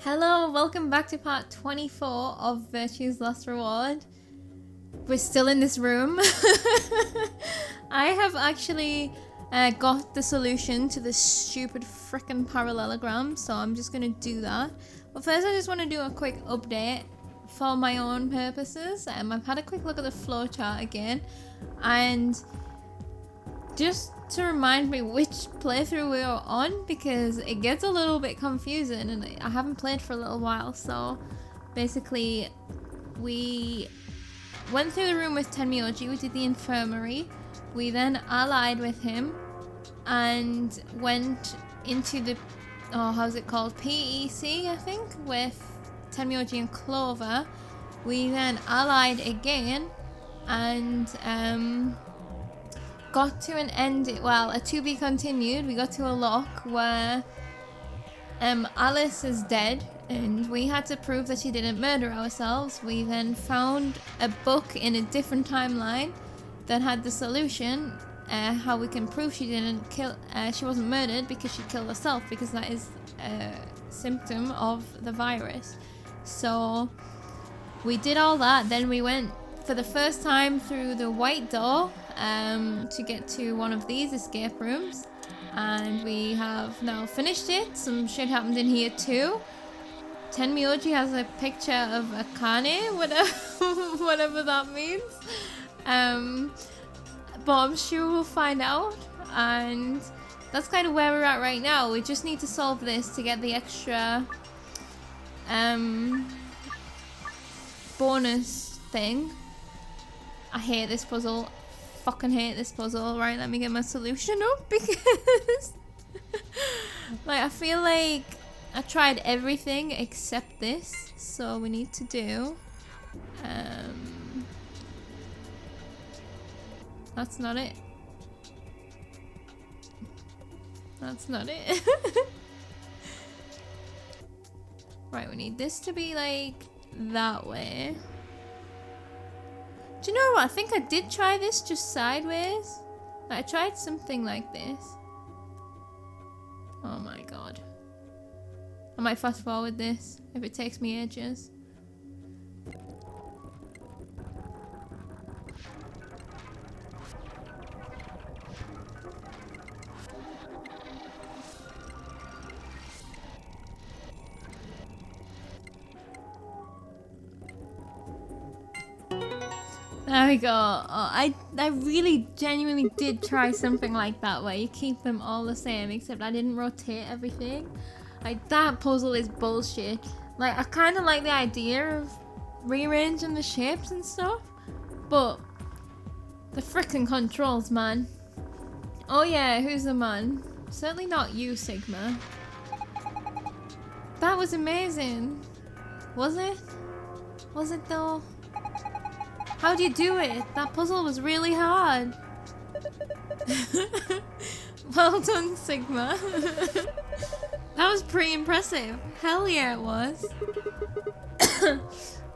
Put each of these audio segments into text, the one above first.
Hello, welcome back to part 24 of Virtue's Last Reward. We're still in this room. I have actually got the solution to this stupid frickin' parallelogram, so I'm just gonna do that. But first I just want to do a quick update for my own purposes. I've had a quick look at the flowchart again, and just to remind me which playthrough we were on, because it gets a little bit confusing and I haven't played for a little while. So basically we went through the room with Tenmyoji, we did the infirmary, we then allied with him and went into the, how's it called, PEC I think, with Tenmyoji and Clover. We then allied again and got to an end, well, a to be continued. We got to a lock where Alice is dead and we had to prove that she didn't murder ourselves. We then found a book in a different timeline that had the solution, how we can prove she didn't kill, she wasn't murdered because she killed herself, because that is a symptom of the virus. So we did all that. Then we went for the first time through the white door to get to one of these escape rooms, and we have now finished it. Some shit happened in here too. Tenmyoji has a picture of Akane, whatever that means. But I'm sure we'll find out, and that's kind of where we're at right now. We just need to solve this to get the extra bonus thing. I hate this puzzle. Fucking hate this puzzle. Right, let me get my solution up, because like, I feel like I tried everything except this. So we need to do that's not it. That's not it. Right, we need this to be like that way. Do you know what? I think I did try this just sideways. I tried something like this. Oh my god. I might fast forward this if it takes me ages. There we go. Oh, I really genuinely did try something like that where you keep them all the same, except I didn't rotate everything. Like, that puzzle is bullshit. Like, I kind of like the idea of rearranging the shapes and stuff, but the frickin' controls, man. Oh yeah, who's the man? Certainly not you, Sigma. That was amazing. Was it? Was it though? How do you do it? That puzzle was really hard. Well done, Sigma. That was pretty impressive. Hell yeah, it was.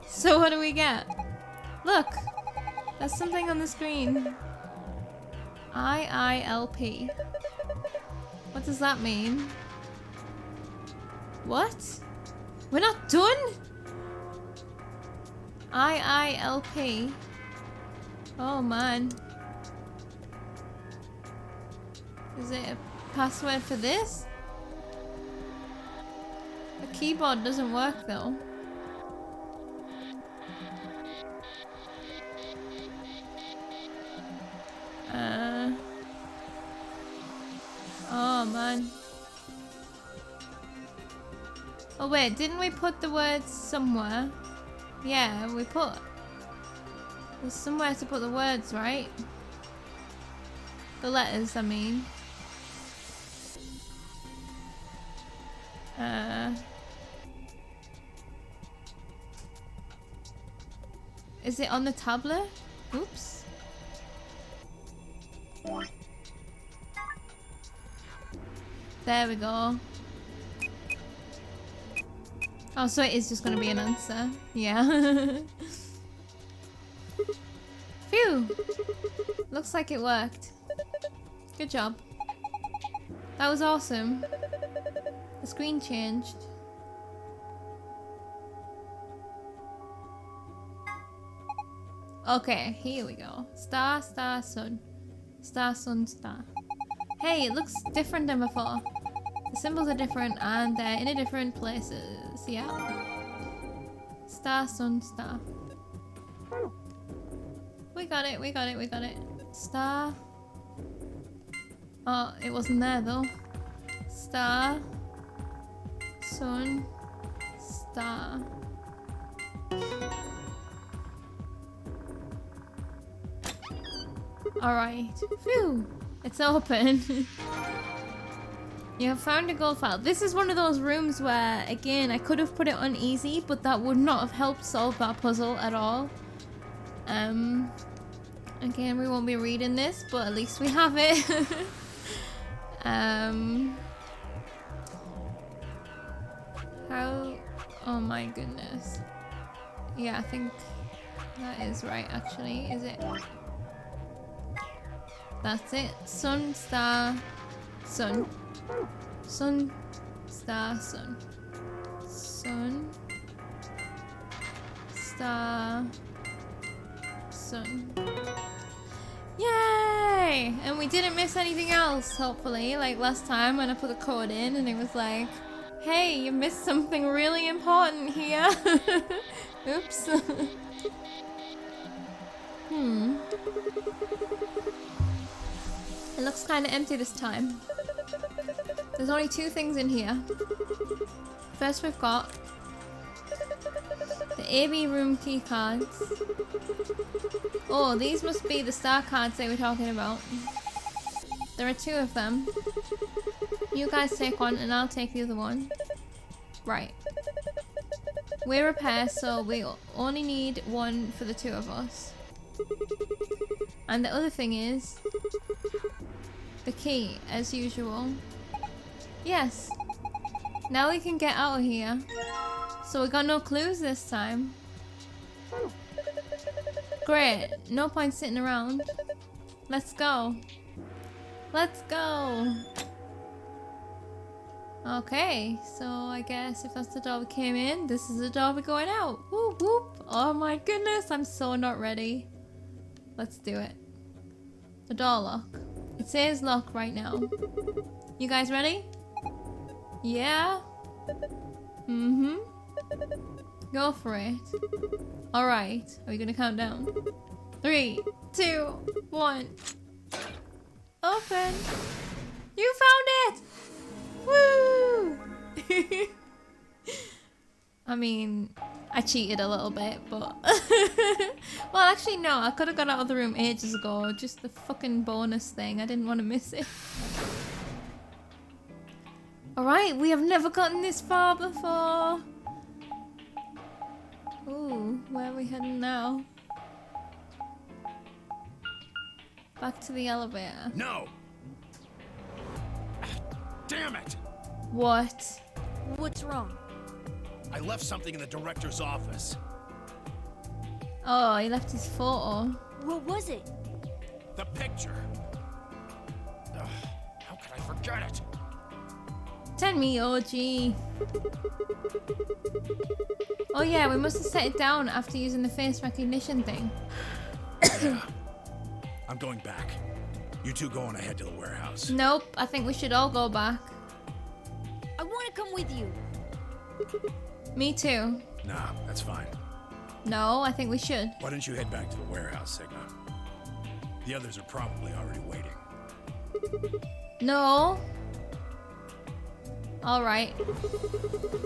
So what do we get? Look, there's something on the screen. IILP. What does that mean? What? We're not done? IILP. Oh man. Is it a password for this? The keyboard doesn't work though. Oh man. Oh wait, didn't we put the words somewhere? Yeah, there's somewhere to put the words, right? The letters, I mean. Is it on the tablet? Oops. There we go. Oh, so it is just gonna be an answer. Yeah. Phew! Looks like it worked. Good job. That was awesome. The screen changed. Okay, here we go. Star, star, sun. Star, sun, star. Hey, it looks different than before. The symbols are different and they're in a different places. Yeah. Star, sun, star. We got it, we got it, we got it. Star. Oh, it wasn't there though. Star. Sun. Star. Alright. Phew. It's open. You have found a gold file. This is one of those rooms where, again, I could have put it on easy, but that would not have helped solve that puzzle at all. Again, we won't be reading this, but at least we have it. How? Oh my goodness. Yeah, I think that is right, actually. Is it? That's it. Sun, star, sun. Sun, star, sun. Sun, star, sun. Yay! And we didn't miss anything else, hopefully, like last time when I put the code in and it was like, hey, you missed something really important here. Oops. It looks kind of empty this time. There's only 2 things in here. First we've got the AB room key cards. Oh, these must be the star cards they were talking about. There are 2 of them. You guys take one and I'll take the other one. Right. We're a pair, so we only need one for the 2 of us. And the other thing is the key, as usual. Yes. Now we can get out of here. So we got no clues this time. Great. No point sitting around. Let's go. Let's go. Okay, so I guess if that's the door we came in, this is the door we're going out. Whoop whoop. Oh my goodness, I'm so not ready. Let's do it. The door lock. It says lock right now. You guys ready? Yeah? Mm-hmm. Go for it. Alright, are we gonna count down? 3, 2, 1. Open! You found it! Woo! I mean, I cheated a little bit, but... Well, actually, no. I could have got out of the room ages ago. Just the fucking bonus thing. I didn't want to miss it. Alright, we have never gotten this far before. Ooh, where are we heading now? Back to the elevator. No! Damn it! What? What's wrong? I left something in the director's office. Oh, he left his photo. What was it? The picture. Ugh, how could I forget it? Tell me, OG. Oh yeah, we must have set it down after using the face recognition thing. Yeah. I'm going back. You two go on ahead to the warehouse. Nope, I think we should all go back. I want to come with you. Me too. Nah, that's fine. No, I think we should. Why don't you head back to the warehouse, Sigma? The others are probably already waiting. No. Alright.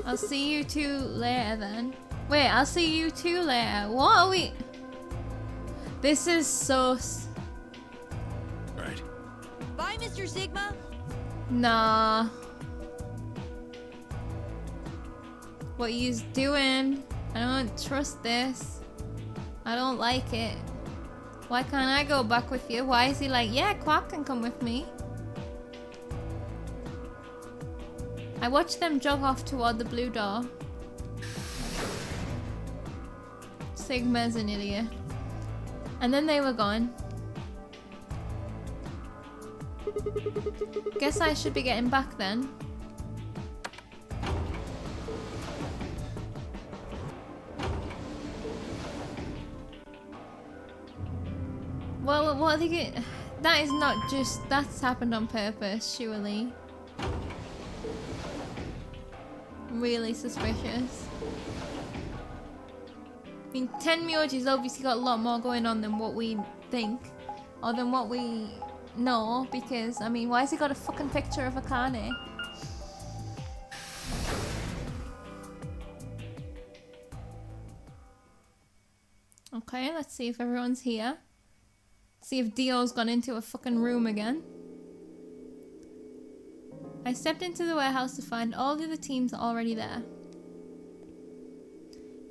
I'll see you two later then. Wait, I'll see you two later. What are we... This is sus. Right. Bye, Mr. Sigma. Nah. What you's doing? I don't trust this. I don't like it. Why can't I go back with you? Why is he like, yeah, Quack can come with me? I watched them jog off toward the blue door. Sigma's an idiot. And then they were gone. Guess I should be getting back then. Well, what are they get? That is not just. That's happened on purpose, surely. Really suspicious. I mean, 10 Myoji's obviously got a lot more going on than what we think. Or than what we know, because, I mean, why has he got a fucking picture of Akane? Okay, let's see if everyone's here. See if Dio's gone into a fucking room again. I stepped into the warehouse to find all the other teams already there.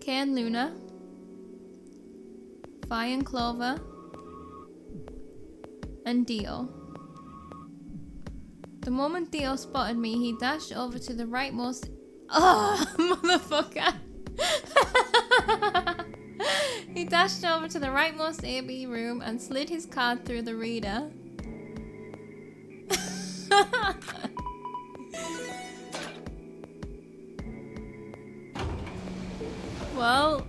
Kay and Luna. Vi and Clover. And Dio. The moment Dio spotted me, he dashed over to the rightmost. Oh, motherfucker! He dashed over to the rightmost AB room and slid his card through the reader. Well,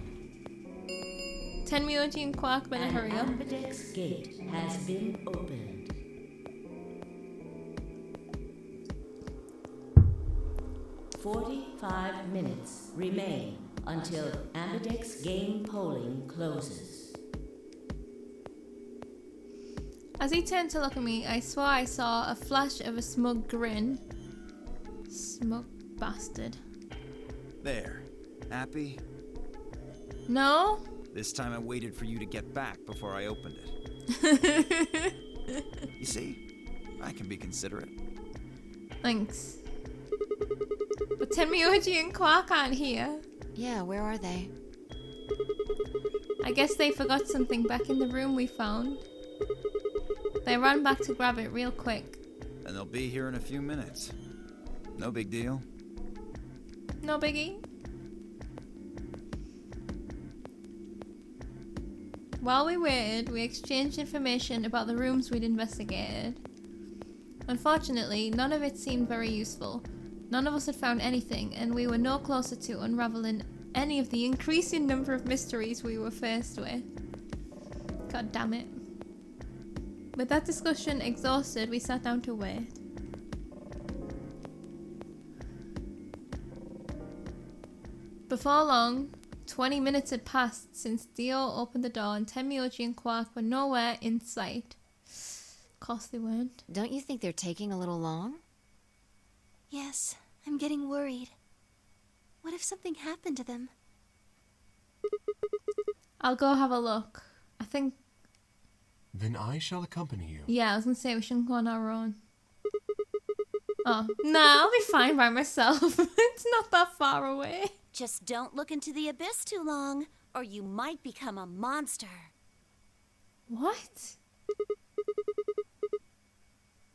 Tenmyoji and Quark better hurry up. An ambidex gate has been opened. 45 minutes remain until ambidex game polling closes. As he turned to look at me, I swore I saw a flash of a smug grin. Smug bastard. There. Happy? No? This time I waited for you to get back before I opened it. You see, I can be considerate. Thanks. But Tenmyoji and Quark aren't here. Yeah, where are they? I guess they forgot something back in the room we found. They ran back to grab it real quick. And they'll be here in a few minutes. No big deal. No biggie. While we waited, we exchanged information about the rooms we'd investigated. Unfortunately, none of it seemed very useful. None of us had found anything, and we were no closer to unraveling any of the increasing number of mysteries we were faced with. God damn it. With that discussion exhausted, we sat down to wait. Before long, 20 minutes had passed since Dio opened the door and Tenmyoji and Quark were nowhere in sight. Of course they weren't. Don't you think they're taking a little long? Yes, I'm getting worried. What if something happened to them? I'll go have a look. I think... Then I shall accompany you. Yeah, I was gonna say we shouldn't go on our own. Oh, nah, I'll be fine by myself. It's not that far away. Just don't look into the abyss too long, or you might become a monster. What?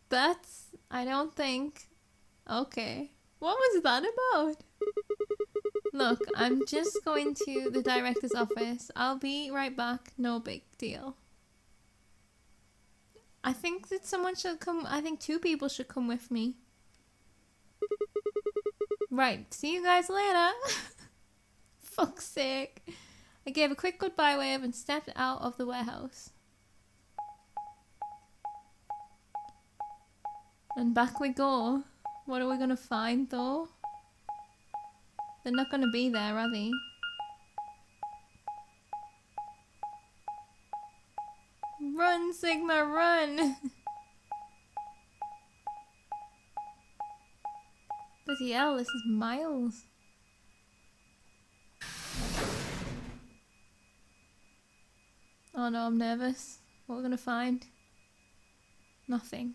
That's... I don't think... Okay. What was that about? Look, I'm just going to the director's office. I'll be right back. No big deal. I think that someone should come... I think 2 people should come with me. Right, see you guys later. Fuck's sake. I gave a quick goodbye wave and stepped out of the warehouse. And back we go. What are we gonna find though? They're not gonna be there, are they? Run, Sigma, run! Bloody hell, this is miles. Oh no, I'm nervous. What are we gonna find? Nothing.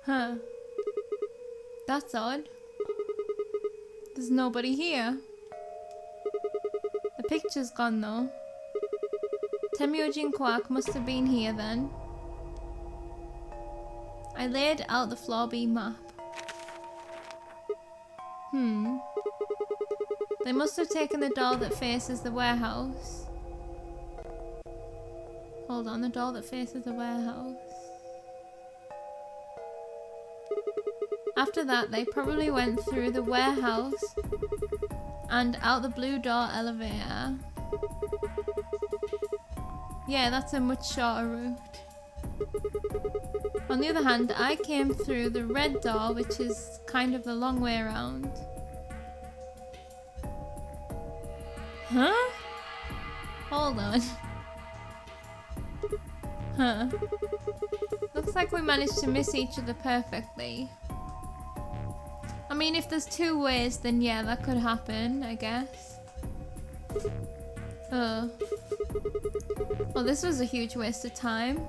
Huh. That's odd. There's nobody here. The picture's gone though. Tenmyoji and Quark must have been here then. I laid out the floor B map. They must have taken the door that faces the warehouse. Hold on, the door that faces the warehouse. after that, they probably went through the warehouse and out the blue door elevator. Yeah, that's a much shorter route. On the other hand, I came through the red door, which is kind of the long way around. Huh? Hold on. Huh. Looks like we managed to miss each other perfectly. I mean, if there's two ways, then yeah, that could happen, I guess. Oh. Well, this was a huge waste of time.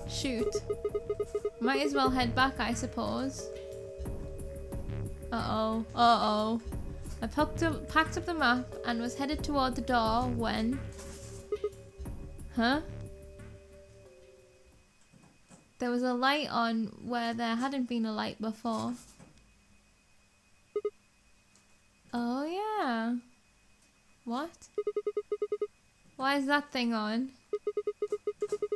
Shoot. Might as well head back, I suppose. Uh-oh. Uh-oh. I packed up the map and was headed toward the door when... Huh? There was a light on where there hadn't been a light before. Oh yeah. What? Why is that thing on?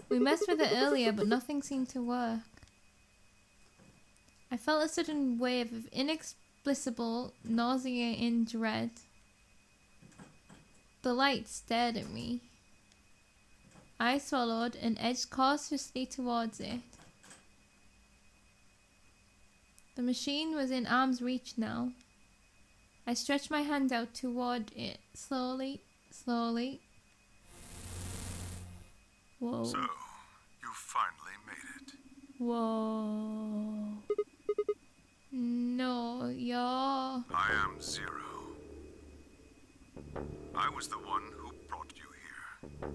We messed with it earlier, but nothing seemed to work. I felt a sudden wave of inexplicable, nauseating dread. The light stared at me. I swallowed and edged cautiously towards it. The machine was in arm's reach now. I stretched my hand out toward it, slowly, slowly. Whoa. So, you finally made it. Whoa. No, you're... I am Zero. I was the one who brought you here.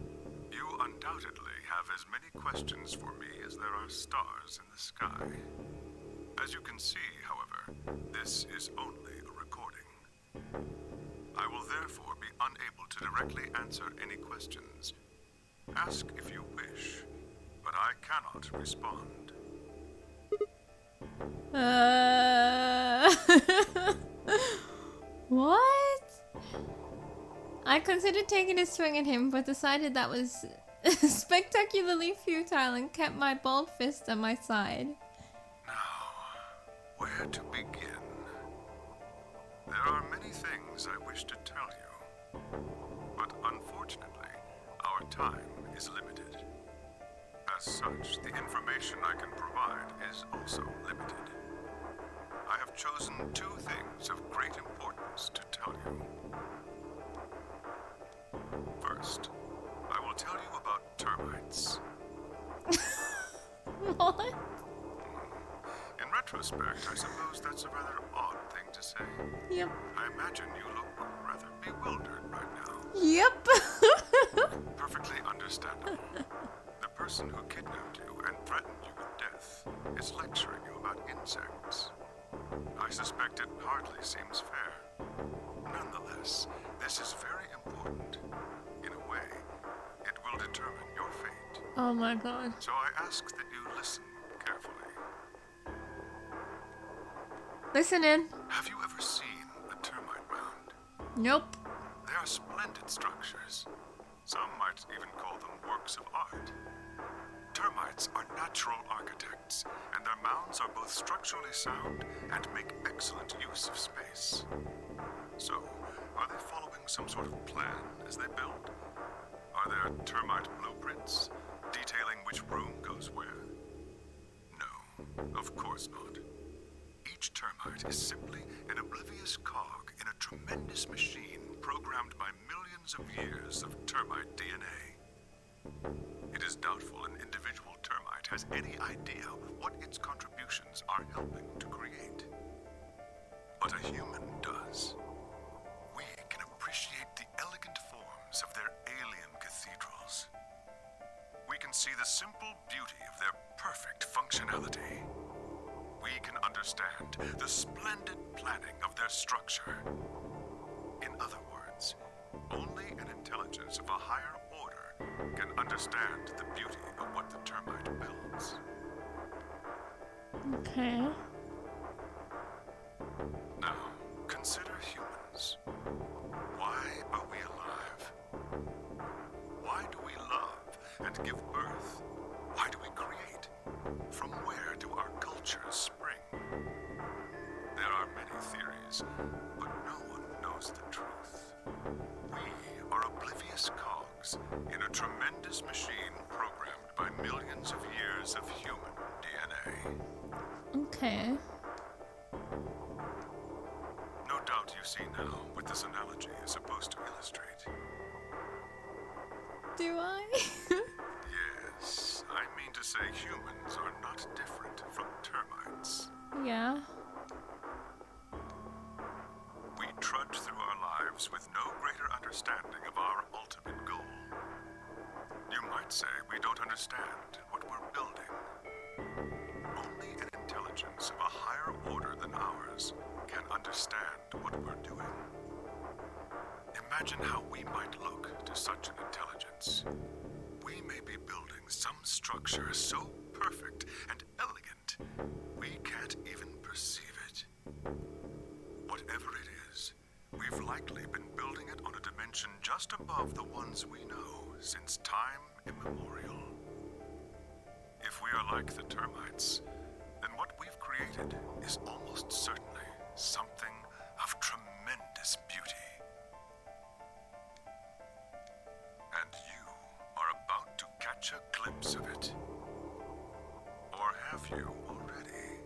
You undoubtedly have as many questions for me as there are stars in the sky. As you can see, however, this is only a recording. I will therefore be unable to directly answer any questions. Ask if you wish, but I cannot respond. What? I considered taking a swing at him, but decided that was spectacularly futile and kept my bald fist at my side. Now, where to begin? There are many things I wish to tell you, but unfortunately, our time is limited. As such, the information I can provide is also limited. I have chosen two things of great importance to tell you. First, I will tell you about termites. What? In retrospect, I suppose that's a rather odd thing to say. Yep. I imagine you look rather bewildered right now. Yep. Perfectly understandable. The person who kidnapped you and threatened you with death is lecturing you about insects. I suspect it hardly seems fair. Nonetheless, this is very important. In a way, it will determine your fate. Oh my god. So I ask that you listen carefully. Listen in. Have you ever seen a termite mound? Nope. They are splendid structures. Some might even call them works of art. Termites are natural architects, and their mounds are both structurally sound and make excellent use of space. So, are they following some sort of plan as they build? Are there termite blueprints detailing which room goes where? No, of course not. Each termite is simply an oblivious cog in a tremendous machine programmed by millions of years of termite DNA. It is doubtful an individual termite has any idea what its contributions are helping to create. But a human does. We can appreciate the elegant forms of their alien cathedrals. We can see the simple beauty of their perfect functionality. We can understand the splendid planning of their structure. In other words, only an intelligence of a higher order can understand the beauty of what the termite builds. Okay. Now, consider humans. Why are we alive? Why do we love and give birth? Why do we create? From where do our cultures spring? There are many theories, but no one knows the truth. We are oblivious cogs in a tremendous machine programmed by millions of years of human DNA. Okay. No doubt you see now what this analogy is supposed to illustrate. Do I? Yes, I mean to say humans are not different from termites. Yeah. We trudge through our lives with no greater understanding of our ultimate goal. You might say we don't understand what we're building. Only an intelligence of a higher order than ours can understand what we're doing. Imagine how we might look to such an intelligence. We may be building some structure so perfect and elegant, we can't even perceive it. Whatever it is, we've likely been building it on a dimension just above the ones we know since time immemorial. If we are like the termites, then what we've created is almost certainly something of tremendous beauty. And you are about to catch a glimpse of it. Or have you already?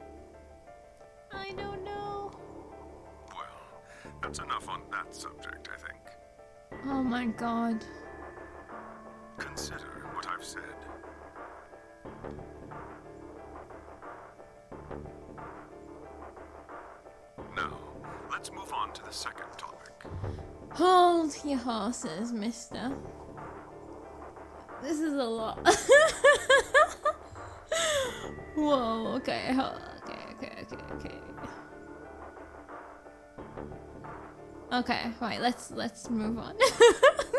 I don't know. Well, that's enough on that subject, I think. Oh my god. Consider what I've said. Now, let's move on to the second topic. Hold your horses, mister. This is a lot. Whoa, okay, okay. Okay, right, let's move on.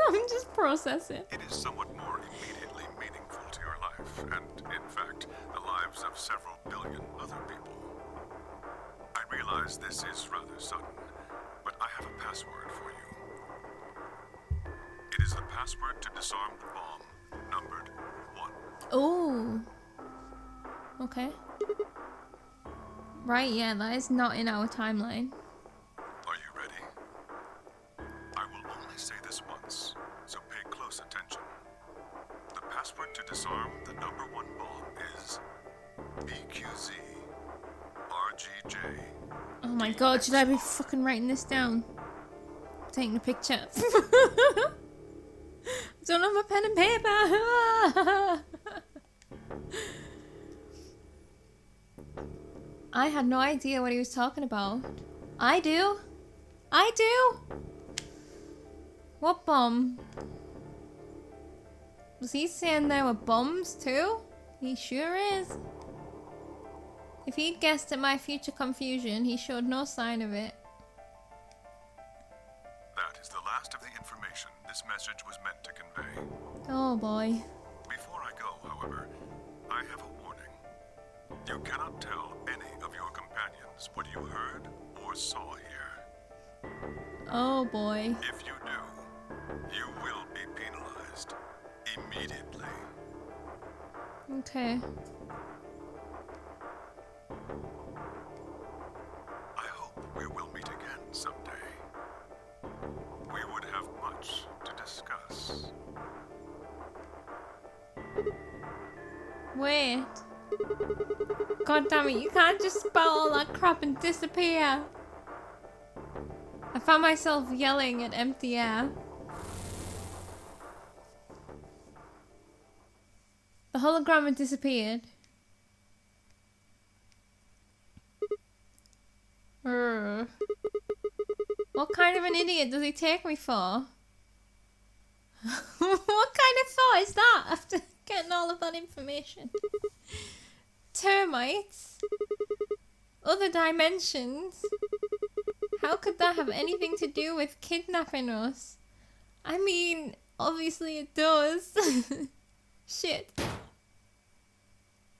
I'm just processing. It is somewhat more immediately meaningful to your life, and in fact, the lives of several billion other people. I realize this is rather sudden, but I have a password for you. It is the password to disarm the bomb, numbered 1. Oh. Okay. Right, yeah, that is not in our timeline. Are you ready? I will only say this once, so pay close attention. The password to disarm the number 1 bomb is BQZ RGJ. Oh my god, should I be fucking writing this down? Taking a picture. Don't have a pen and paper. I had no idea what he was talking about. I do. What bomb? Was he saying there were bombs too? He sure is. If he'd guessed at my future confusion, he showed no sign of it. That is the last of the information this message was meant to convey. Oh boy. Before I go, however, I have a warning. You cannot tell any of your companions what you heard or saw here. Oh boy. If you do, you will be penalized immediately. Okay. I hope we will meet again someday. We would have much to discuss. Wait. God damn it, you can't just spell all that crap and disappear. I found myself yelling at empty air. The hologram had disappeared. Urgh. What kind of an idiot does he take me for? What kind of thought is that after getting all of that information? Termites? Other dimensions? How could that have anything to do with kidnapping us? I mean, obviously it does. Shit.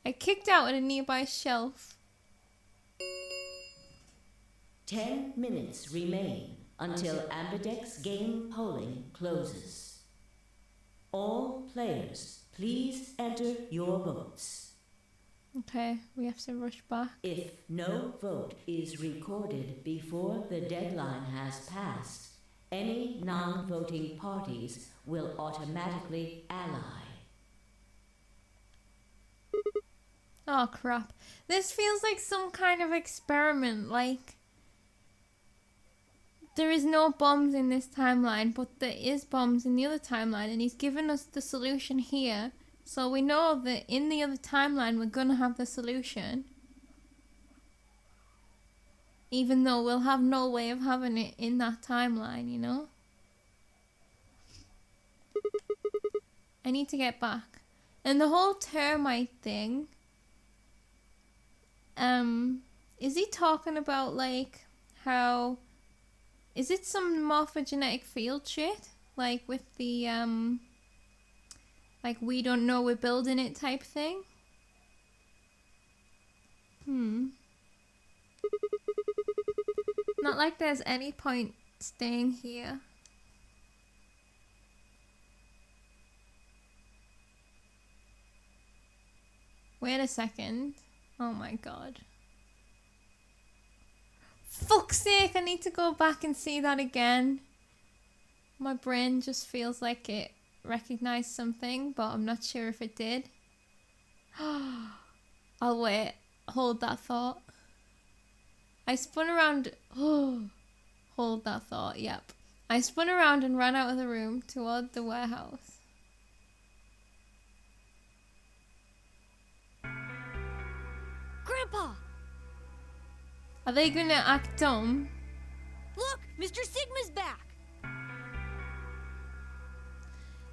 I kicked out at a nearby shelf. 10 minutes remain until Ambidex game polling closes. All players, please enter your votes. Okay, we have to rush back. If no vote is recorded before the deadline has passed, any non-voting parties will automatically ally. Oh crap. This feels like some kind of experiment, like there is no bombs in this timeline, but there is bombs in the other timeline, and he's given us the solution here. So we know that in the other timeline we're gonna have the solution. Even though we'll have no way of having it in that timeline, you know? I need to get back. And the whole termite thing, is he talking about like how, is it some morphogenetic field shit? Like with the, like we don't know we're building it type thing? Not like there's any point staying here. Wait a second. Oh my god. Fuck's sake, I need to go back and see that again. My brain just feels like it recognized something, but I'm not sure if it did. I'll wait. Hold that thought. I spun around. Hold that thought, yep. I spun around and ran out of the room toward the warehouse. Grandpa! Are they gonna act dumb? Look! Mr. Sigma's back!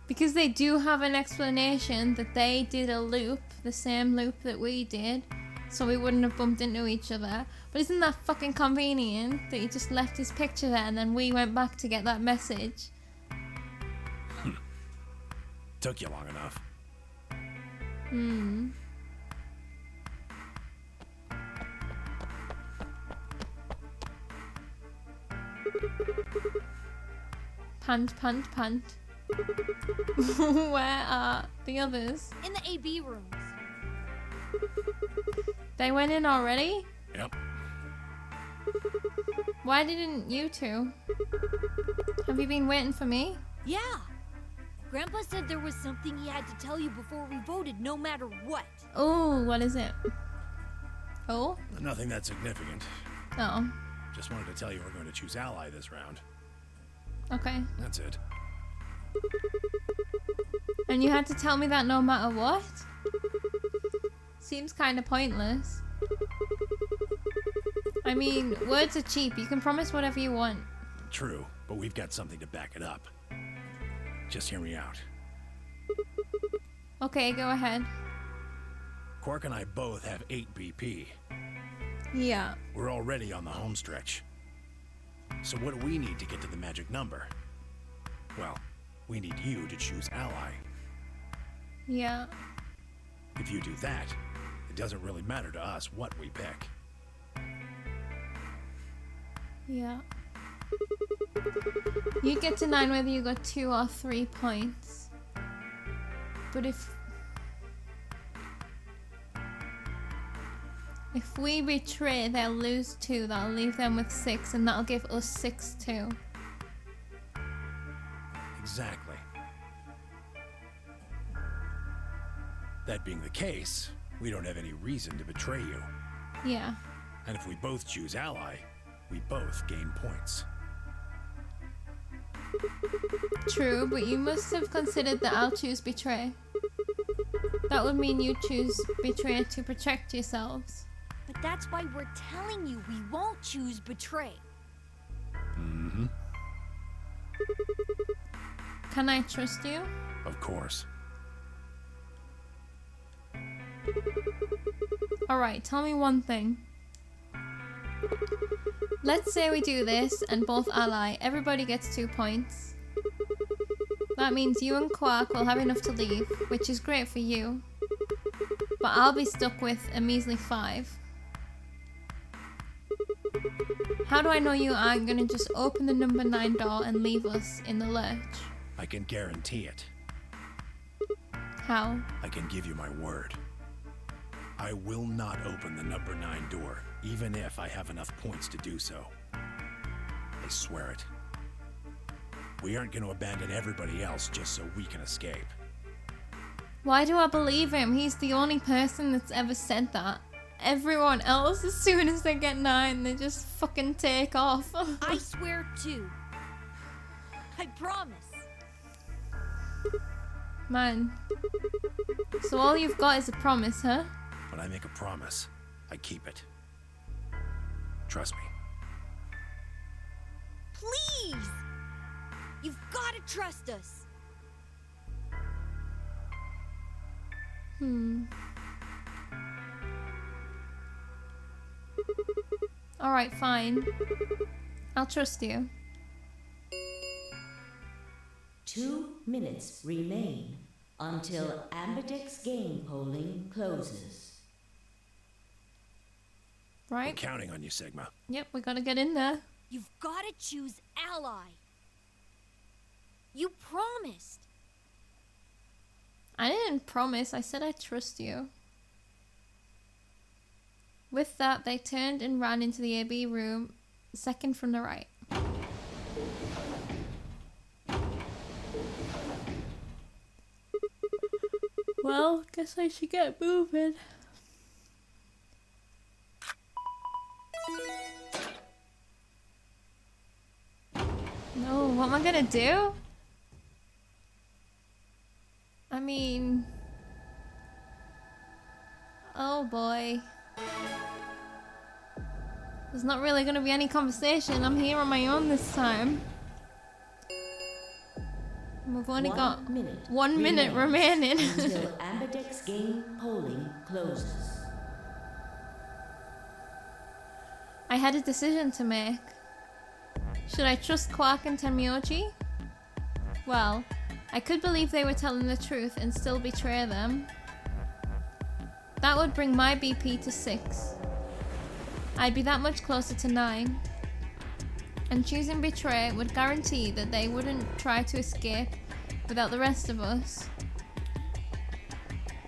Because they do have an explanation that they did a loop, the same loop that we did, so we wouldn't have bumped into each other. But isn't that fucking convenient that he just left his picture there and then we went back to get that message? Took you long enough. Punt, punt, punt. Where are the others? In the AB rooms. They went in already? Yep. Why didn't you two? Have you been waiting for me? Yeah! Grandpa said there was something he had to tell you before we voted, no matter what. Oh, what is it? Oh? Nothing that significant. Oh. Just wanted to tell you we're going to choose ally this round. Okay. That's it. And you had to tell me that no matter what? Seems kind of pointless. I mean, words are cheap. You can promise whatever you want. True, but we've got something to back it up. Just hear me out. Okay, go ahead. Quark and I both have 8 BP. Yeah. We're already on the home stretch. So what do we need to get to the magic number? Well, we need you to choose ally. Yeah. If you do that, it doesn't really matter to us what we pick. Yeah. You get to 9 whether you got 2 or 3 points. But if we betray, they'll lose 2. That'll leave them with 6, and that'll give us 6 too. Exactly. That being the case, we don't have any reason to betray you. Yeah. And if we both choose ally, we both gain points. True, but you must have considered that I'll choose betray. That would mean you choose betray to protect yourselves. But that's why we're telling you we won't choose betray. Mm-hmm. Can I trust you? Of course. Alright, tell me one thing. Let's say we do this and both ally. Everybody gets 2 points. That means you and Quark will have enough to leave, which is great for you. But I'll be stuck with a measly 5. How do I know you aren't gonna just open the number 9 door and leave us in the lurch? I can guarantee it. How? I can give you my word. I will not open the number 9 door, even if I have enough points to do so. I swear it. We aren't going to abandon everybody else just so we can escape. Why do I believe him? He's the only person that's ever said that. Everyone else, as soon as they get 9, they just fucking take off. I swear too. I promise. Man. So all you've got is a promise, huh? When I make a promise, I keep it. Trust me. Please! You've got to trust us. Alright, fine. I'll trust you. 2 minutes remain until Amberdex game polling closes. I'm Right? counting on you, Sigma. Yep, we gotta get in there. You've got to choose ally. You promised. I didn't promise, I said I trust you. With that, they turned and ran into the AB room, second from the right. Well, guess I should get moving. No, what am I gonna do? I mean... Oh boy. There's not really gonna be any conversation. I'm here on my own this time. And we've only got 1 minute remaining. Until Amberdex game polling closes. I had a decision to make. Should I trust Quark and Tenmyoji? Well, I could believe they were telling the truth and still betray them. That would bring my BP to 6. I'd be that much closer to 9. And choosing betray would guarantee that they wouldn't try to escape without the rest of us.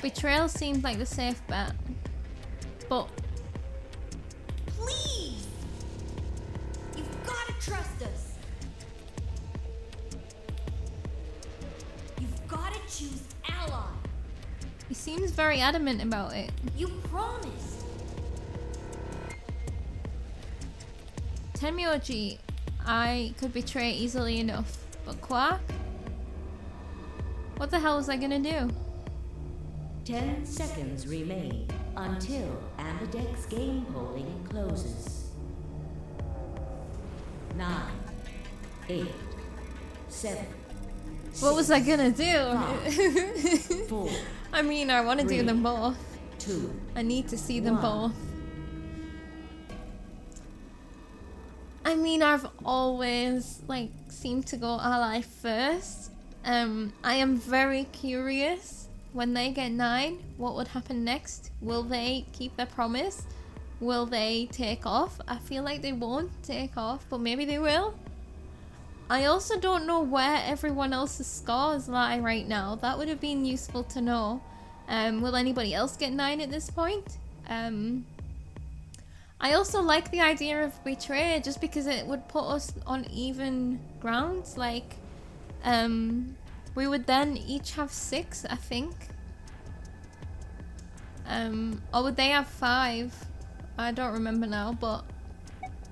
Betrayal seemed like the safe bet. But Please! You've got to trust us. You've got to choose ally. he seems very adamant about it. You promised. Tenmyoji, I could betray easily enough. But Quark? What the hell was I gonna do? 10 seconds remain until Amberdex game polling closes. 9, 8, 7. What was I gonna do? 4, I mean, I want to do them both. 2. I need to see them One. both. I mean, I've always, like, seemed to go ally first. I am very curious, when they get 9, what would happen next? Will they keep their promise? Will they take off? I feel like they won't take off, but maybe they will. I also don't know where everyone else's scores lie right now. That would have been useful to know. Will anybody else get 9 at this point? I also like the idea of betray just because it would put us on even grounds. Like, we would then each have 6, I think. Or would they have 5? I don't remember now, but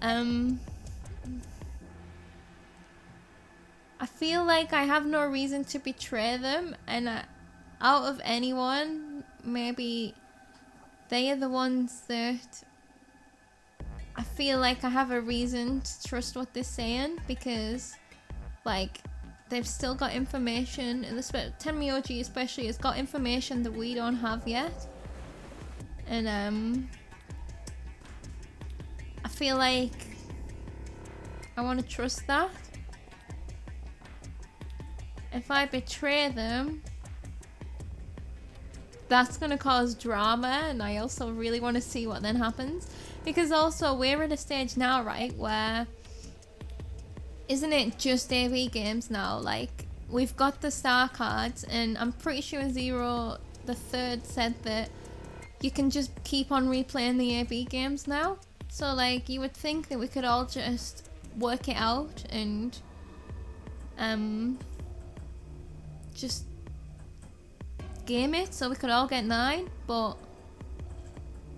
I feel like I have no reason to betray them, and out of anyone, maybe they are the ones that I feel like I have a reason to trust what they're saying, because, like, they've still got information, and Tenmyoji especially has got information that we don't have yet. And I feel like I want to trust that. If I betray them, that's going to cause drama, and I also really want to see what then happens. Because also, we're at a stage now, right, where... Isn't it just AV games now? Like, we've got the star cards, and I'm pretty sure Zero the Third said that you can just keep on replaying the AB games now. So like you would think that we could all just work it out and just game it so we could all get 9, but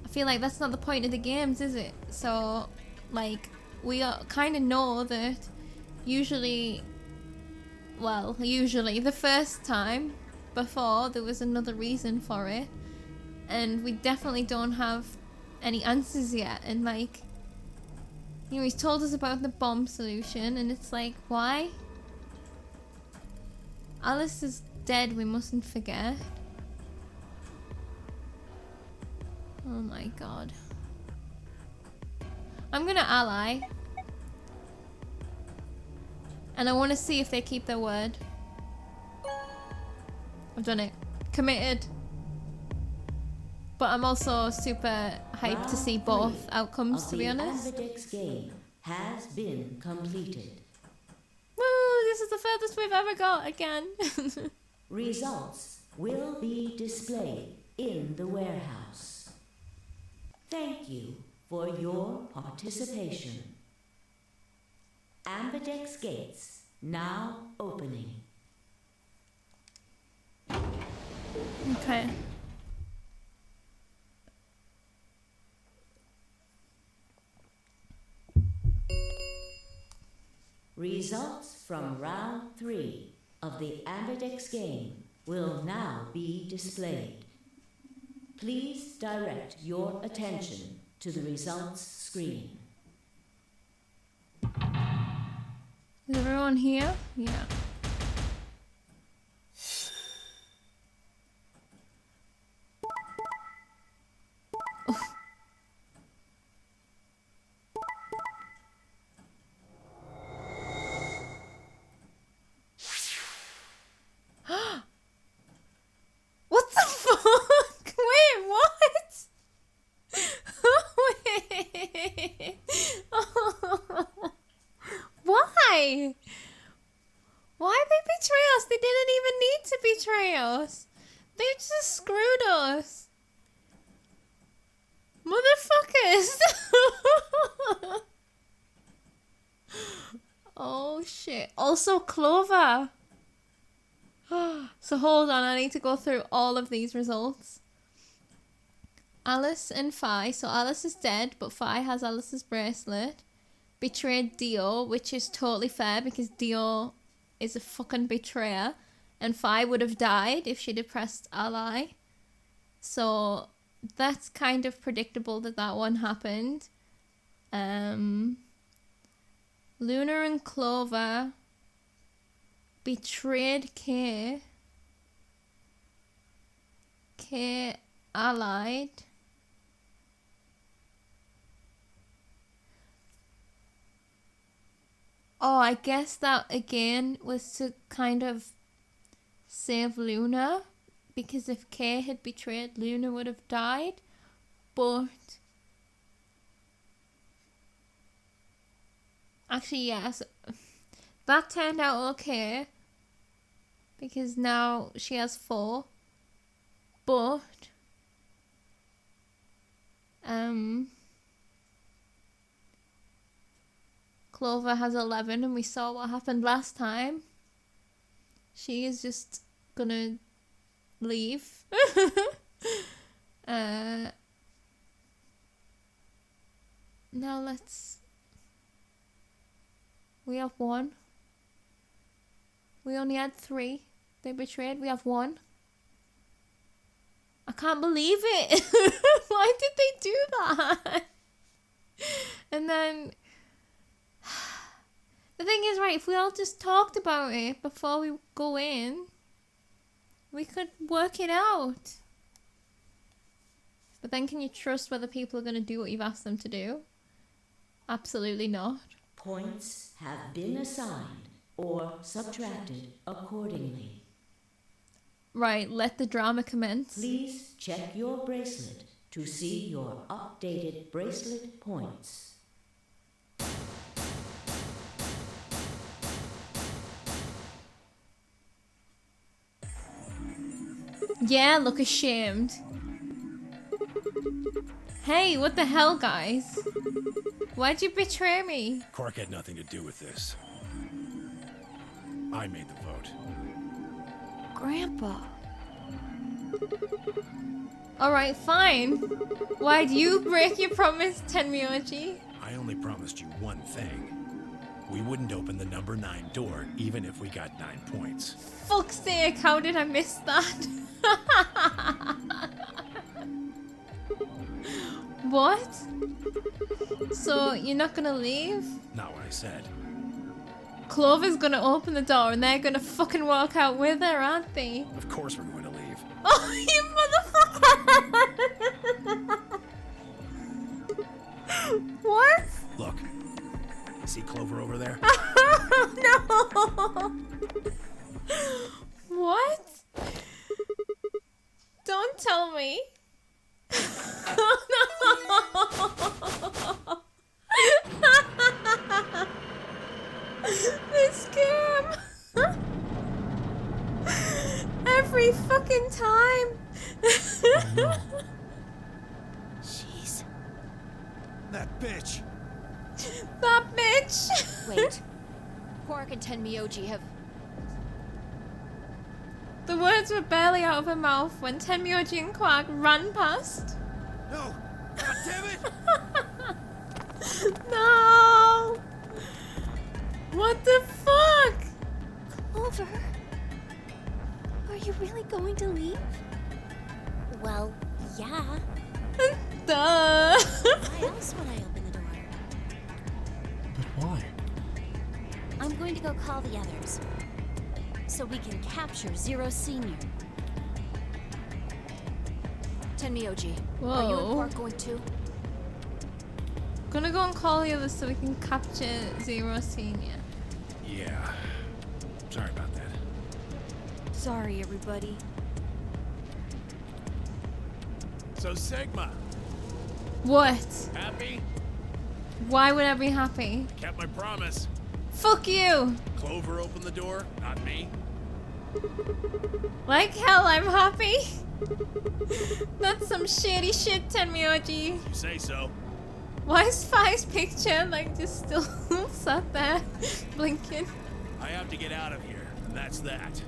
I feel like that's not the point of the games, is it? So like we kind of know that usually the first time before there was another reason for it, and we definitely don't have any answers yet. And like, you know, he's told us about the bomb solution, and it's like, why? Alice is dead, we mustn't forget. Oh my god. I'm gonna ally. And I want to see if they keep their word. I've done it. Committed. But I'm also super hyped to see both outcomes, to be honest. The Ambidex game has been completed. Woo! This is the furthest we've ever got again. Results will be displayed in the warehouse. Thank you for your participation. Ambidex gates now opening. Okay. Results from round 3 of the Ambidex game will now be displayed. Please direct your attention to the results screen. Is everyone here? Yeah. What the fuck? Wait, what? Wait. Why? Why did they betray us? They didn't even need to betray us. They just screwed us. Motherfuckers. Oh shit. Also Clover. So hold on, I need to go through all of these results. Alice and Fi. So Alice is dead, but Fi has Alice's bracelet. Betrayed Dio, which is totally fair because Dio is a fucking betrayer. And Fi would have died if she'd have pressed ally. So that's kind of predictable that that one happened. Luna and Clover betrayed Kay. Kay allied. Oh, I guess that again was to kind of save Luna, because if Kay had betrayed, Luna would have died. But actually, yes, that turned out okay, because now she has 4. But Clover has 11, and we saw what happened last time. She is just gonna leave. Now let's... We have 1. We only had 3. They betrayed. We have 1. I can't believe it. Why did they do that? And then the thing is, right, if we all just talked about it before we go in, we could work it out. But then can you trust whether people are going to do what you've asked them to do? Absolutely not. Points have been assigned or subtracted accordingly. Right, let the drama commence. Please check your bracelet to see your updated bracelet points. Yeah, look ashamed. Hey, what the hell, guys? Why'd you betray me? Quark had nothing to do with this. I made the vote. Grandpa. Alright, fine. Why'd you break your promise, Tenmyoji? I only promised you one thing. We wouldn't open the number 9 door, even if we got 9 points. Fuck's sake, how did I miss that? What? So, you're not gonna leave? Not what I said. Clover's gonna open the door and they're gonna fucking walk out with her, aren't they? Of course we're going to leave. Oh, you motherfucker! What? Look. See Clover over there? No! What? Don't tell me. Oh, no! This game. Every fucking time. Jeez. That bitch! That bitch. Wait. Quark and Tenmyoji have... The words were barely out of her mouth when Tenmyoji and Quark ran past. No! God damn it! No! What the fuck? Clover. Are you really going to leave? Well, yeah. Duh. Why else would I open the door? But why? I'm going to go call the others. So we can capture Zero Senior. Tenmyoji, Whoa. are you and Quark going too? Gonna go and call the others so we can capture Zero Senior. Yeah. Sorry about that. Sorry, everybody. So Sigma, What? happy? Why would I be happy? Kept my promise. Fuck you! Clover opened the door, not me. Like hell, I'm happy. That's some shady shit, Tenmyoji. You say so. Why is Spy's picture like just still sat there blinking? I have to get out of here, and that's that.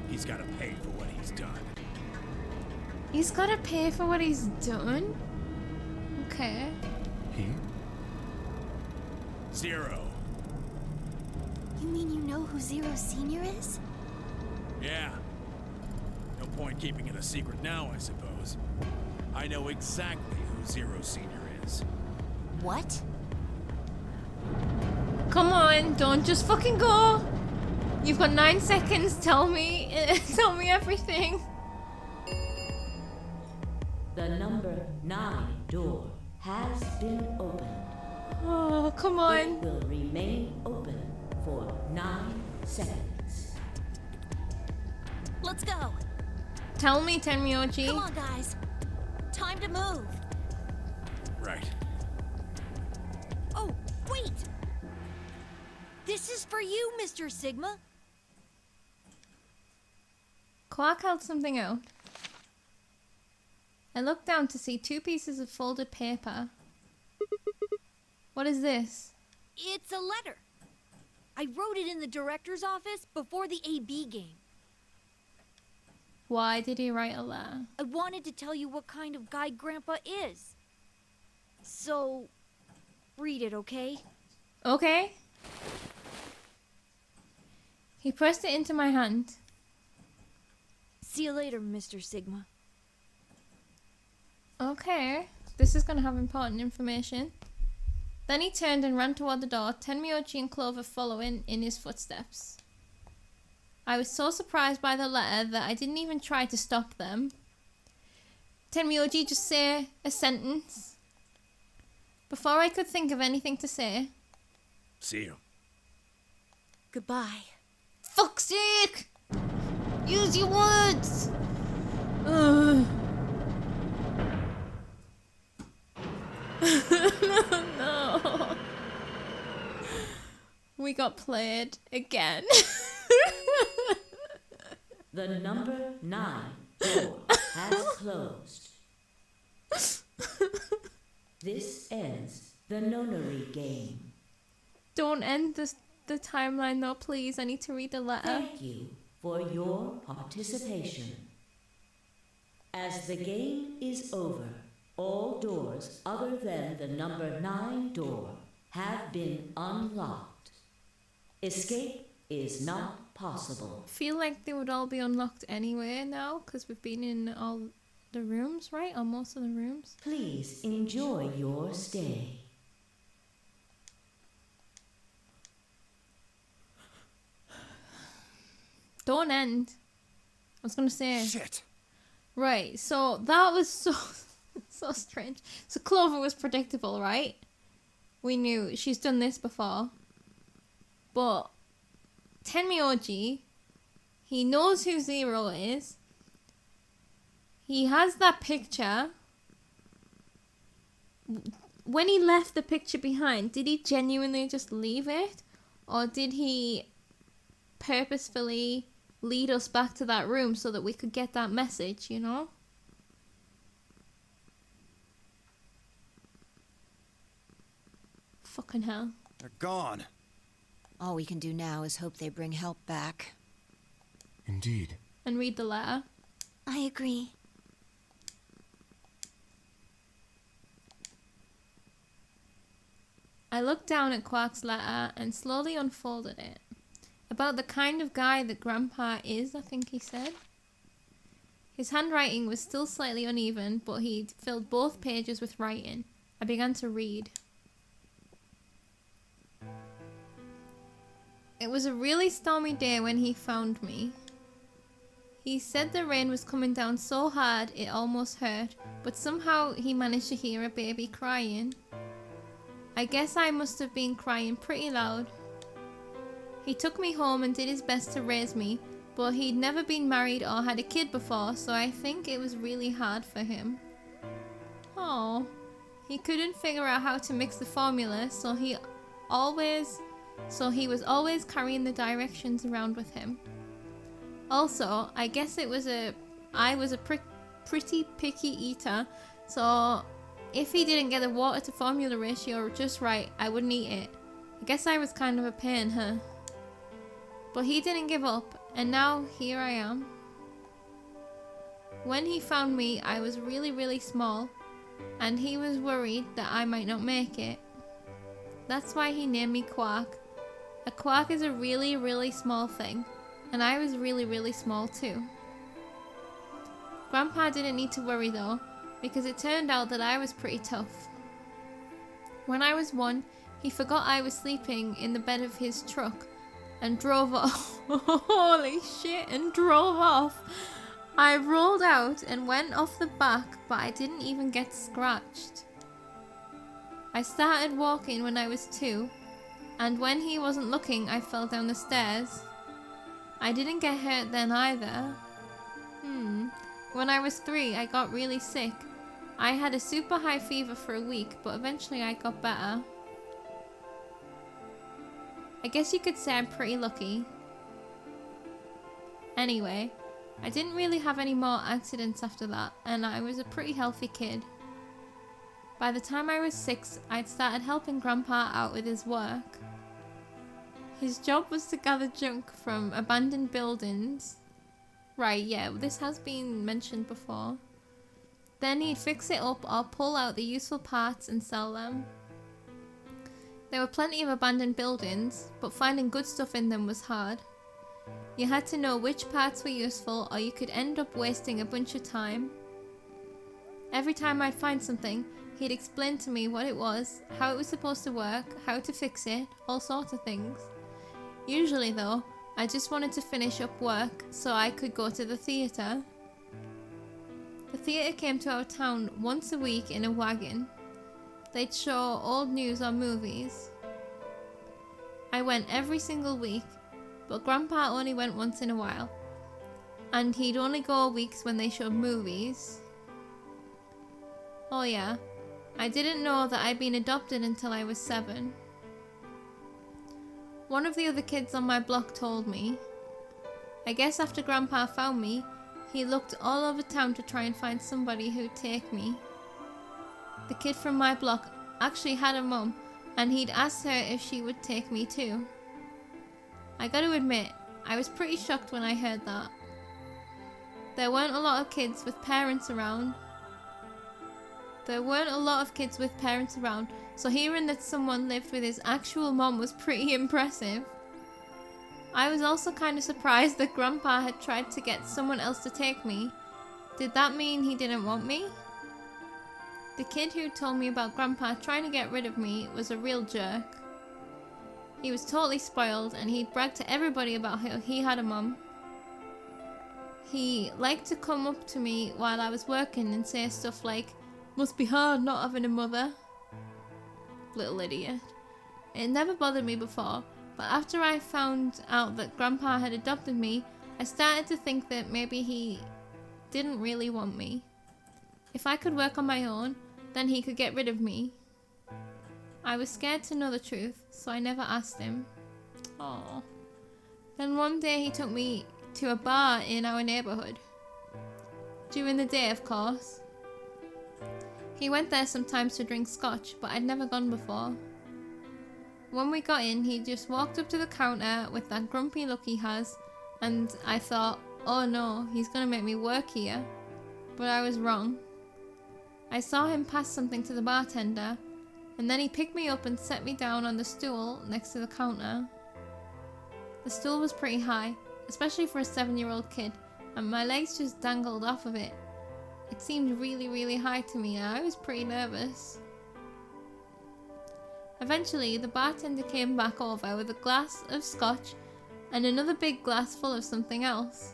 He's got to pay for what he's done. He's gotta pay for what he's done? Okay. He? Zero. You mean you know who Zero Senior is? Yeah. No point keeping it a secret now, I suppose. I know exactly who Zero Senior is. What? Come on, don't just fucking go. You've got 9 seconds. Tell me everything. The number 9 door has been opened. Oh, come It on. will remain open for 9 seconds. Let's go. Tell me, Tenmyoji. Come on, guys. Time to move. Right. Oh, wait. This is for you, Mr. Sigma. Quark held something out. I looked down to see 2 pieces of folded paper. What is this? It's a letter. I wrote it in the director's office before the AB game. Why did he write a letter? I wanted to tell you what kind of guy Grandpa is. So, read it, okay? Okay. He pressed it into my hand. See you later, Mr. Sigma. Okay. This is gonna have important information. Then he turned and ran toward the door, Tenmyoji and Clover following in his footsteps. I was so surprised by the letter that I didn't even try to stop them. Tenmyoji, just say a sentence. Before I could think of anything to say. See you. Goodbye. Fuck's sake! Use your words! Ugh. No. We got played again. The number 9 door has closed. This ends the Nonary game. Don't end the timeline though, please. I need to read the letter. Thank you for your participation. As the game is over, all doors other than the number 9 door have been unlocked. Escape is not possible. Feel like they would all be unlocked anyway now, because we've been in all the rooms, right? Or most of the rooms. Please enjoy your stay. Don't end. I was gonna say. Shit. Right, so that was so so strange. So Clover was predictable, right? We knew she's done this before. But Tenmyoji, he knows who Zero is. He has that picture. When he left the picture behind, did he genuinely just leave it? Or did he purposefully lead us back to that room so that we could get that message, you know? Fucking hell. They're gone. All we can do now is hope they bring help back. Indeed. And read the letter. I agree. I looked down at Quark's letter and slowly unfolded it. About the kind of guy that Grandpa is, I think he said. His handwriting was still slightly uneven, but he'd filled both pages with writing. I began to read. It was a really stormy day when he found me. He said the rain was coming down so hard it almost hurt, but somehow he managed to hear a baby crying. I guess I must have been crying pretty loud. He took me home and did his best to raise me, but he'd never been married or had a kid before, so I think it was really hard for him. Oh, he couldn't figure out how to mix the formula, so he was always carrying the directions around with him. Also, I guess I was a pretty picky eater, so if he didn't get the water to formula ratio just right, I wouldn't eat it. I guess I was kind of a pain, huh? But he didn't give up, and now here I am. When he found me, I was really, really small, and he was worried that I might not make it. That's why he named me Quark. A quark is a really, really small thing, and I was really, really small too. Grandpa didn't need to worry though, because it turned out that I was pretty tough. When I was 1, he forgot I was sleeping in the bed of his truck and drove off. Holy shit, and drove off. I rolled out and went off the back, but I didn't even get scratched. I started walking when I was 2, and when he wasn't looking, I fell down the stairs. I didn't get hurt then either. When I was 3, I got really sick. I had a super high fever for a week, but eventually I got better. I guess you could say I'm pretty lucky. Anyway, I didn't really have any more accidents after that, and I was a pretty healthy kid. By the time I was 6, I'd started helping Grandpa out with his work. His job was to gather junk from abandoned buildings. Right, yeah, this has been mentioned before. Then he'd fix it up or pull out the useful parts and sell them. There were plenty of abandoned buildings, but finding good stuff in them was hard. You had to know which parts were useful, or you could end up wasting a bunch of time. Every time I'd find something, he'd explain to me what it was, how it was supposed to work, how to fix it, all sorts of things. Usually though, I just wanted to finish up work so I could go to the theatre. The theatre came to our town once a week in a wagon. They'd show old news or movies. I went every single week, but Grandpa only went once in a while, and he'd only go weeks when they showed movies. Oh yeah, I didn't know that I'd been adopted until I was 7. One of the other kids on my block told me. I guess after Grandpa found me, he looked all over town to try and find somebody who'd take me. the kid from my block, actually had a mum, and he'd asked her if she would take me too. I gotta admit, I was pretty shocked when I heard that. There weren't a lot of kids with parents around. So hearing that someone lived with his actual mum was pretty impressive. I was also kind of surprised that Grandpa had tried to get someone else to take me. Did that mean he didn't want me? The kid who told me about Grandpa trying to get rid of me was a real jerk. He was totally spoiled, and he'd brag to everybody about how he had a mum. He liked to come up to me while I was working and say stuff like, "Must be hard not having a mother." Little idiot. It never bothered me before, but after I found out that Grandpa had adopted me, I started to think that maybe he didn't really want me. If I could work on my own, then he could get rid of me. I was scared to know the truth, so I never asked him. Aww. Then one day he took me to a bar in our neighbourhood. During the day, of course. He went there sometimes to drink scotch, but I'd never gone before. When we got in, he just walked up to the counter with that grumpy look he has, and I thought, oh no, he's gonna make me work here. But I was wrong. I saw him pass something to the bartender, and then he picked me up and set me down on the stool next to the counter. The stool was pretty high, especially for a 7-year-old kid, and my legs just dangled off of it. It seemed really, really high to me, and I was pretty nervous. Eventually, the bartender came back over with a glass of scotch and another big glass full of something else.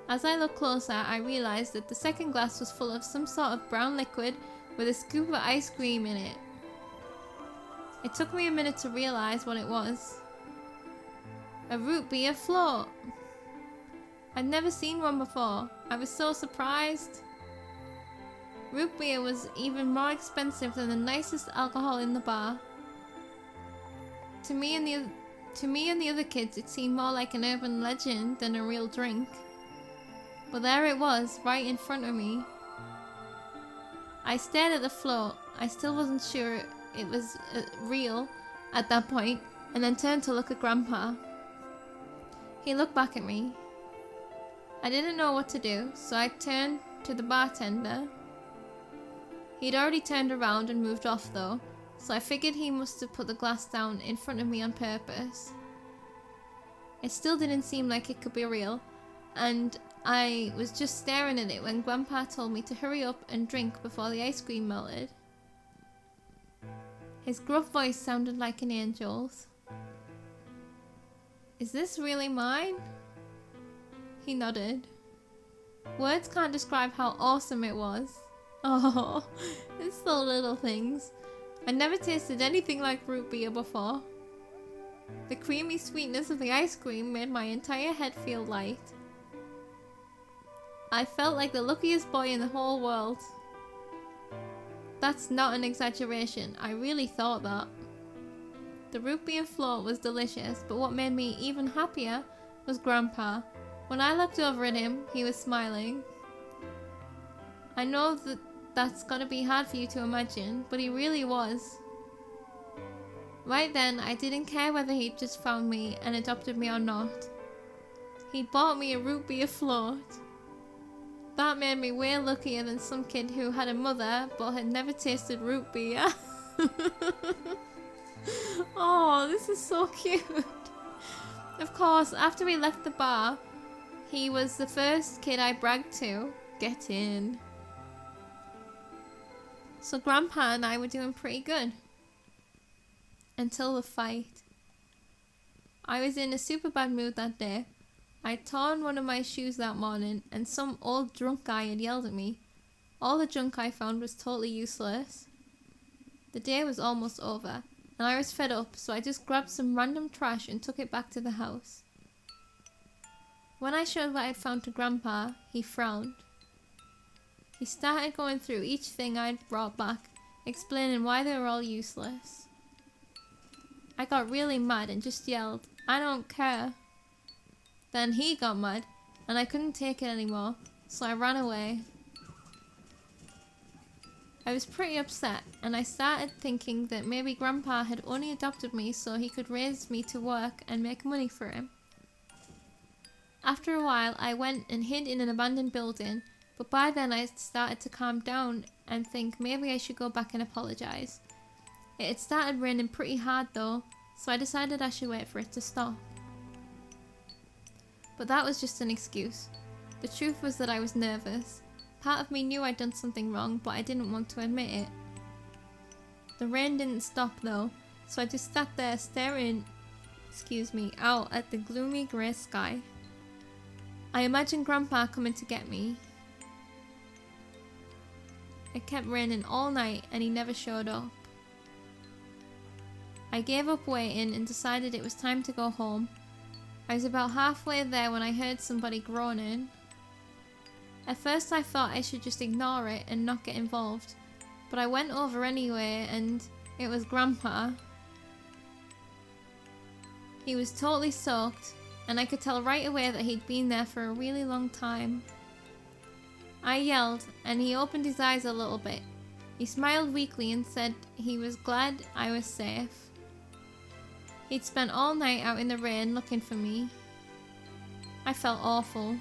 As I looked closer, I realised that the second glass was full of some sort of brown liquid with a scoop of ice cream in it. It took me a minute to realise what it was. A root beer float! I'd never seen one before. I was so surprised. Root beer was even more expensive than the nicest alcohol in the bar. To me and the other kids, it seemed more like an urban legend than a real drink. But there it was, right in front of me. I stared at the float. I still wasn't sure it was real at that point, and then turned to look at Grandpa. He looked back at me. I didn't know what to do, so I turned to the bartender. He'd already turned around and moved off though, so I figured he must have put the glass down in front of me on purpose. It still didn't seem like it could be real, and I was just staring at it when Grandpa told me to hurry up and drink before the ice cream melted. His gruff voice sounded like an angel's. "Is this really mine?" He nodded. Words can't describe how awesome it was. Oh, it's the little things. I never tasted anything like root beer before. The creamy sweetness of the ice cream made my entire head feel light. I felt like the luckiest boy in the whole world. That's not an exaggeration, I really thought that. The root beer float was delicious, but what made me even happier was Grandpa. When I looked over at him, he was smiling. I know that's gotta be hard for you to imagine, but he really was. Right then, I didn't care whether he'd just found me and adopted me or not. He'd bought me a root beer float. That made me way luckier than some kid who had a mother but had never tasted root beer. Oh, this is so cute. Of course, after we left the bar, he was the first kid I bragged to get in. So Grandpa and I were doing pretty good. Until the fight. I was in a super bad mood that day. I'd torn one of my shoes that morning, and some old drunk guy had yelled at me. All the junk I found was totally useless. The day was almost over, and I was fed up, so I just grabbed some random trash and took it back to the house. When I showed what I'd found to Grandpa, he frowned. He started going through each thing I'd brought back, explaining why they were all useless. I got really mad and just yelled, "I don't care." Then he got mad, and I couldn't take it anymore, so I ran away. I was pretty upset, and I started thinking that maybe Grandpa had only adopted me so he could raise me to work and make money for him. After a while, I went and hid in an abandoned building, but by then I started to calm down and think maybe I should go back and apologise. It had started raining pretty hard though, so I decided I should wait for it to stop. But that was just an excuse. The truth was that I was nervous. Part of me knew I'd done something wrong, but I didn't want to admit it. The rain didn't stop though, so I just sat there staring, out at the gloomy grey sky. I imagined Grandpa coming to get me. It kept raining all night and he never showed up. I gave up waiting and decided it was time to go home. I was about halfway there when I heard somebody groaning. At first I thought I should just ignore it and not get involved, but I went over anyway and it was Grandpa. He was totally soaked and I could tell right away that he'd been there for a really long time. I yelled and he opened his eyes a little bit. He smiled weakly and said he was glad I was safe. He'd spent all night out in the rain looking for me. I felt awful.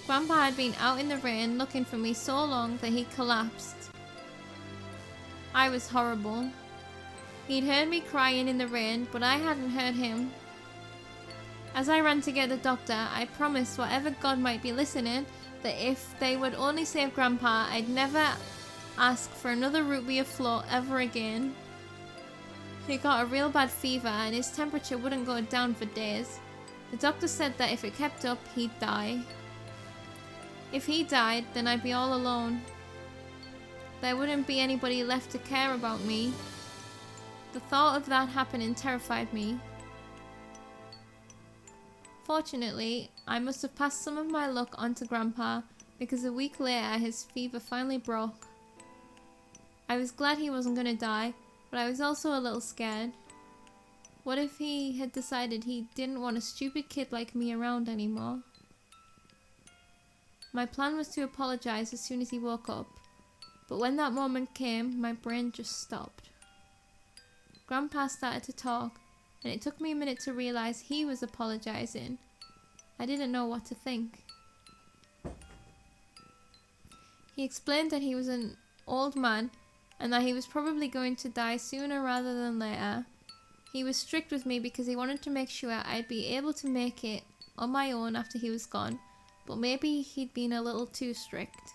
Grandpa had been out in the rain looking for me so long that he collapsed. I was horrible. He'd heard me crying in the rain, but I hadn't heard him. As I ran to get the doctor, I promised whatever God might be listening that if they would only save Grandpa, I'd never ask for another root beer float ever again. He got a real bad fever and his temperature wouldn't go down for days. The doctor said that if it kept up, he'd die. If he died, then I'd be all alone. There wouldn't be anybody left to care about me. The thought of that happening terrified me. Fortunately, I must have passed some of my luck onto Grandpa because a week later his fever finally broke. I was glad he wasn't going to die, but I was also a little scared. What if he had decided he didn't want a stupid kid like me around anymore? My plan was to apologise as soon as he woke up, but when that moment came, my brain just stopped. Grandpa started to talk, and it took me a minute to realise he was apologising. I didn't know what to think. He explained that he was an old man and that he was probably going to die sooner rather than later. He was strict with me because he wanted to make sure I'd be able to make it on my own after he was gone, but maybe he'd been a little too strict.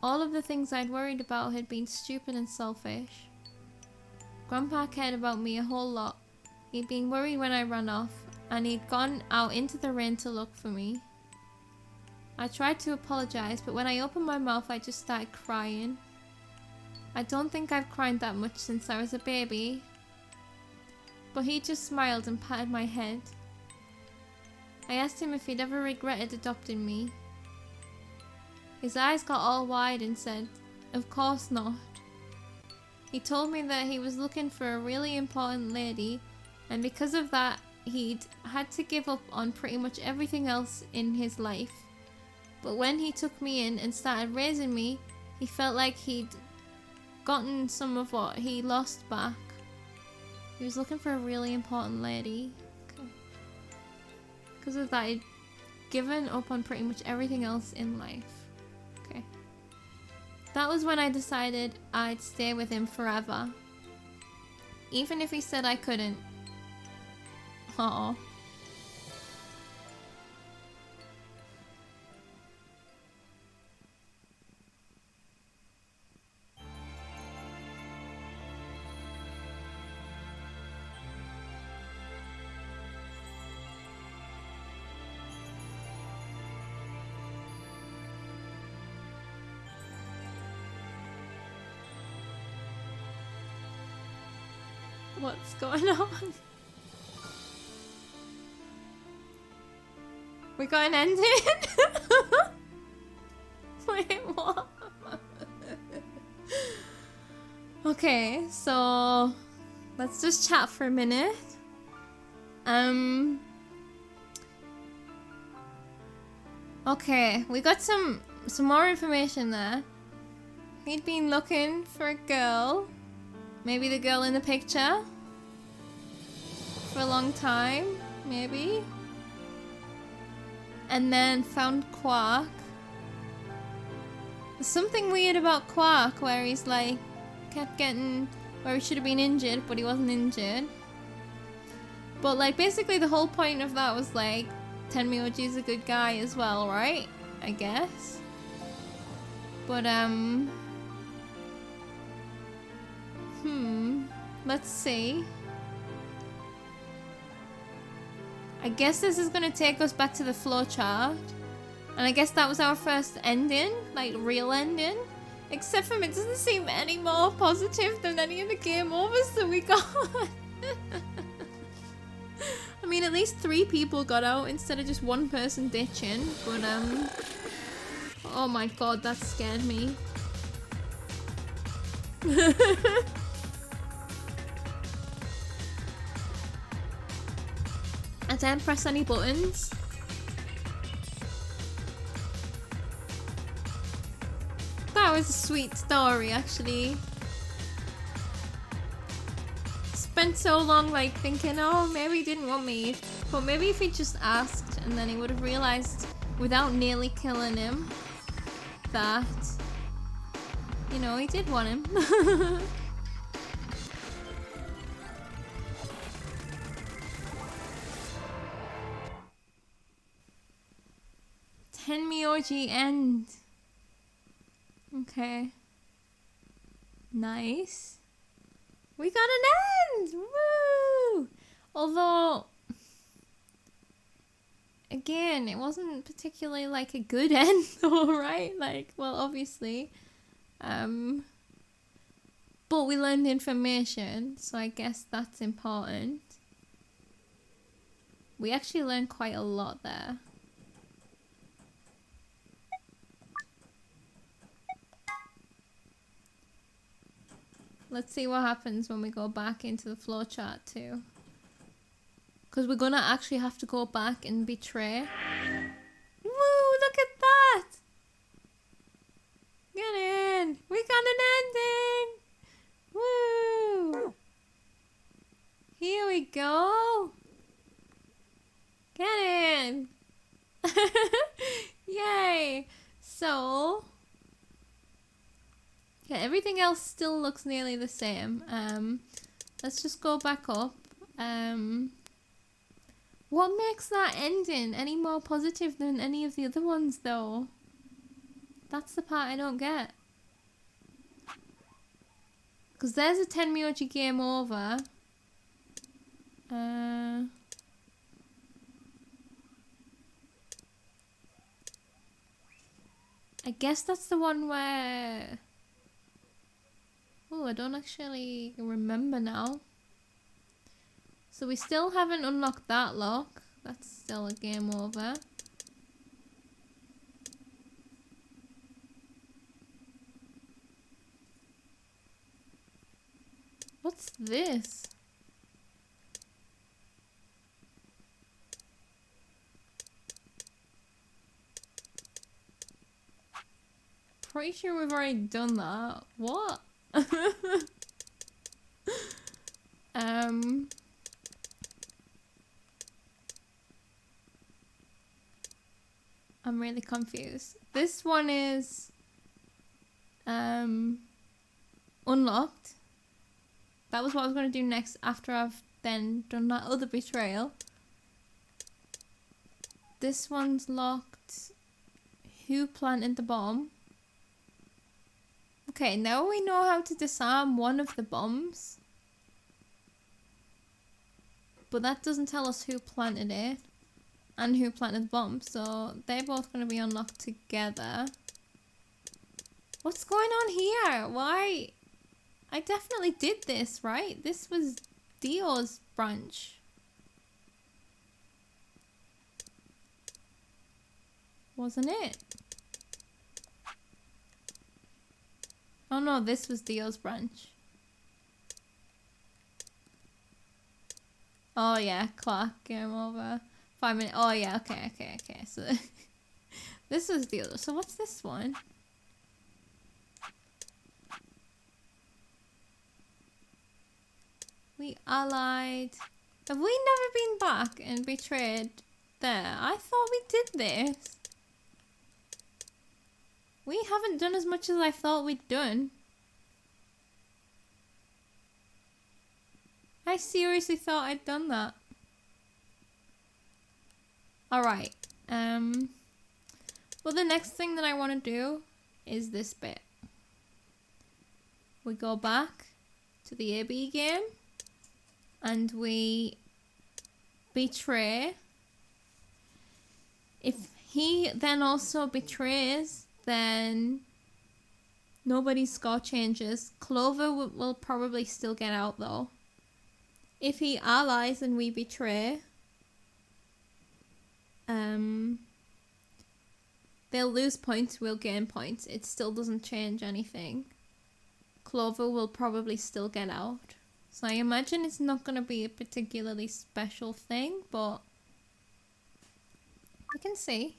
All of the things I'd worried about had been stupid and selfish. Grandpa cared about me a whole lot. He'd been worried when I ran off, and he'd gone out into the rain to look for me. I tried to apologise, but when I opened my mouth I just started crying. I don't think I've cried that much since I was a baby. But he just smiled and patted my head. I asked him if he'd ever regretted adopting me. His eyes got all wide and said, "Of course not." He told me that he was looking for a really important lady, and because of that he'd had to give up on pretty much everything else in his life. But when he took me in and started raising me, he felt like he'd gotten some of what he lost back. He was looking for a really important lady. Okay. Because of that, he'd given up on pretty much everything else in life. Okay. That was when I decided I'd stay with him forever. Even if he said I couldn't. Aww. What's going on? We got an ending? Wait, what? Okay, so let's just chat for a minute. Okay, we got some more information there. He'd been looking for a girl. Maybe the girl in the picture. For a long time, maybe. And then found Quark. There's something weird about Quark where he's like, kept getting, where he should have been injured, but he wasn't injured. But like, basically the whole point of that was like, Tenmyoji's a good guy as well, right? I guess. But, let's see. I guess this is gonna take us back to the flowchart. And I guess that was our first ending, like real ending. Except for it doesn't seem any more positive than any of the game overs that we got. I mean, at least 3 people got out instead of just 1 person ditching. But, oh my god, that scared me. I didn't press any buttons. That was a sweet story, actually. Spent so long like thinking, oh, maybe he didn't want me. But maybe if he just asked and then he would have realized without nearly killing him that, you know, he did want him. Tenmyoji end. Okay. Nice. We got an end! Woo! Although, again, it wasn't particularly like a good end, though, right? Like, well, obviously. But we learned information, so I guess that's important. We actually learned quite a lot there. Let's see what happens when we go back into the flowchart too. Because we're gonna actually have to go back and betray. Woo! Look at that! Get in! We got an ending! Woo! Here we go! Get in! Yay! So... yeah, everything else still looks nearly the same. Let's just go back up. What makes that ending any more positive than any of the other ones, though? That's the part I don't get. Because there's a Tenmyoji game over. I guess that's the one where... oh, I don't actually remember now. So we still haven't unlocked that lock. That's still a game over. What's this? Pretty sure we've already done that. What? I'm really confused. This one is unlocked. That was what I was going to do next after I've then done that other betrayal. This one's locked. Who planted the bomb? Okay, now we know how to disarm one of the bombs. But that doesn't tell us who planted it and who planted the bomb. So they're both going to be unlocked together. What's going on here? Why? I definitely did this, right? This was Dio's branch. Wasn't it? Oh no, this was Dio's branch. Oh yeah, clock, game over. 5 minutes. Oh yeah, okay. So this was Dio. So what's this one? We allied. Have we never been back and betrayed there? I thought we did this. We haven't done as much as I thought we'd done. I seriously thought I'd done that. Alright. Well, the next thing that I want to do is this bit. We go back to the AB game and we betray. If he then also betrays, then nobody's score changes. Clover will probably still get out though. If he allies and we betray, they'll lose points, we'll gain points. It still doesn't change anything. Clover will probably still get out. So I imagine it's not going to be a particularly special thing, but I can see.